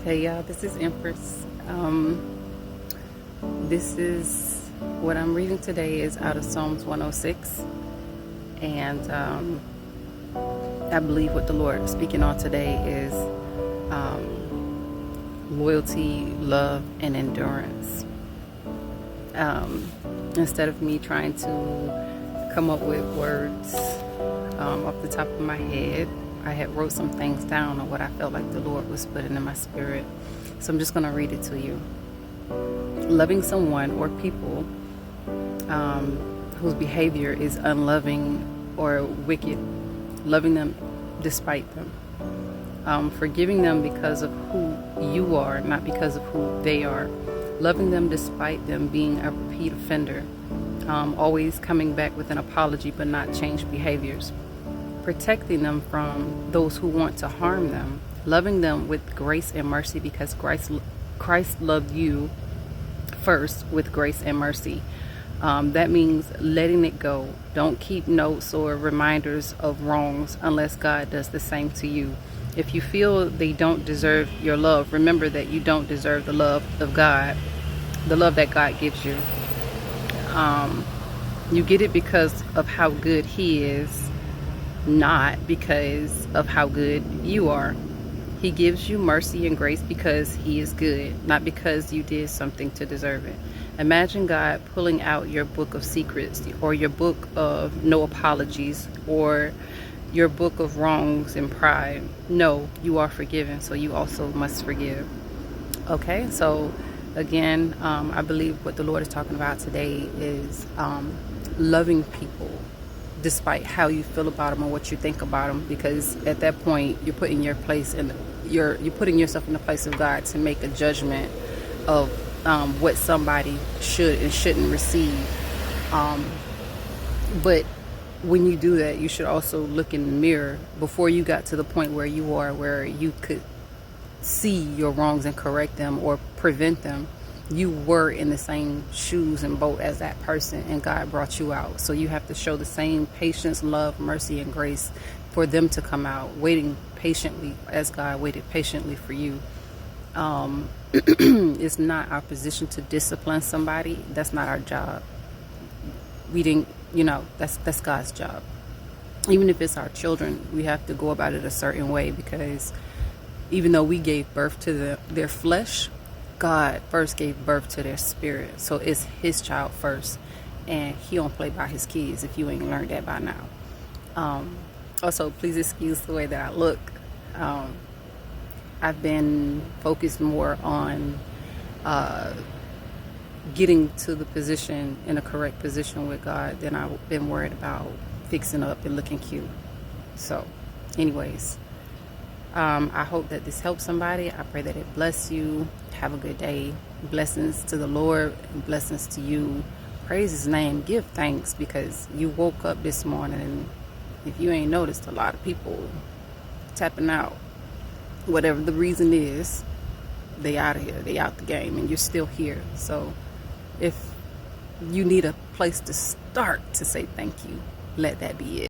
Hey y'all, this is Empress. This is what I'm reading today is out of Psalms 106, and I believe what the Lord is speaking on today is loyalty, love, and endurance. Instead of me trying to come up with words off the top of my head, I had wrote some things down on what I felt like the Lord was putting in my spirit. So I'm just going to read it to you. Loving someone or people whose behavior is unloving or wicked, loving them despite them, forgiving them because of who you are, not because of who they are, loving them despite them being a repeat offender, always coming back with an apology but not change behaviors, protecting them from those who want to harm them, loving them with grace and mercy because Christ loved you first with grace and mercy. That means letting it go. Don't keep notes or reminders of wrongs unless God does the same to you. If you feel they don't deserve your love, remember that you don't deserve the love of God, the love that God gives you. You get it because of how good He is, not because of how good you are. He gives you mercy and grace because He is good, not because you did something to deserve it. Imagine God pulling out your book of secrets, or your book of no apologies, or your book of wrongs and pride. No, you are forgiven, so you also must forgive. Okay, so again, I believe what the Lord is talking about today is loving people despite how you feel about them or what you think about them, because at that point you're putting your place in you're putting yourself in the place of God to make a judgment of what somebody should and shouldn't receive. But when you do that, you should also look in the mirror before you got to the point where you are, where you could see your wrongs and correct them or prevent them. You were in the same shoes and boat as that person, and God brought you out. So you have to show the same patience, love, mercy, and grace for them to come out, waiting patiently as God waited patiently for you. It's not our position to discipline somebody. That's not our job. We didn't, that's God's job. Even if it's our children, we have to go about it a certain way, because even though we gave birth to their flesh, God first gave birth to their spirit. So it's His child first, and He don't play by His kids if you ain't learned that by now. Also, please excuse the way that I look. I've been focused more on getting to the position, in a correct position with God, than I've been worried about fixing up and looking cute. So anyways, I hope that this helps somebody. I pray that it bless you. Have a good day. Blessings to the Lord and blessings to you. Praise His name. Give thanks, because you woke up this morning, and if you ain't noticed, a lot of people tapping out. Whatever the reason is, they out of here. They out the game, and you're still here. So if you need a place to start to say thank you, let that be it.